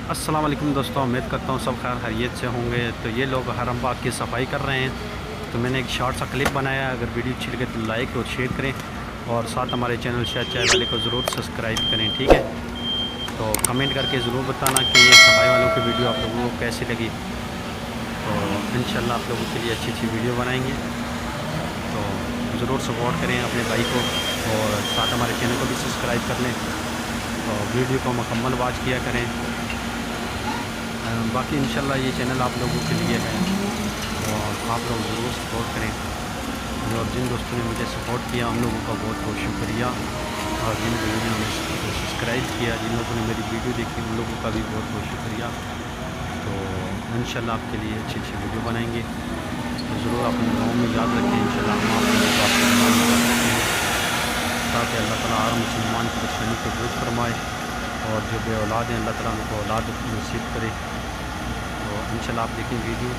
अस्सलाम वालेकुम दोस्तों, उम्मीद करता हूँ सब खैर खैरियत से होंगे। तो ये लोग हरम बाग की सफाई कर रहे हैं, तो मैंने एक शॉर्ट सा क्लिप बनाया। अगर वीडियो अच्छी लगे तो लाइक और शेयर करें, और साथ हमारे चैनल शायद चाय वाले को ज़रूर सब्सक्राइब करें, ठीक है। तो कमेंट करके ज़रूर बताना कि ये सफाई वालों की वीडियो आप लोगों को कैसी लगी। तो इंशाल्लाह आप लोगों के लिए अच्छी अच्छी वीडियो बनाएंगे। तो ज़रूर सपोर्ट करें अपने भाई को, और साथ हमारे चैनल को भी सब्सक्राइब कर लें। तो वीडियो को मुकम्मल वॉच किया करें। बाकी इंशाल्लाह ये चैनल आप लोगों के लिए है, और आप लोग ज़रूर सपोर्ट करें। और जिन दोस्तों ने मुझे सपोर्ट किया उन लोगों का बहुत बहुत शुक्रिया, और जिन लोगों ने हमें सब्सक्राइब किया, जिन लोगों ने मेरी वीडियो देखी, उन लोगों का भी बहुत बहुत शुक्रिया। तो इंशाल्लाह आपके लिए अच्छी अच्छी वीडियो बनाएंगे। तो ज़रूर अपने गाँव में याद रखें। इंशाल्लाह हम आप लोगों को आपके गाँव में याद रखेंगे, ताकि अल्लाह ताला हर मुसलमान की परेशानी को दूर फरमाए, और जो बे औलाद हैं अल्लाह ताला उनको औलाद नसीब करे। तो इंशाल्लाह आप देखें वीडियो।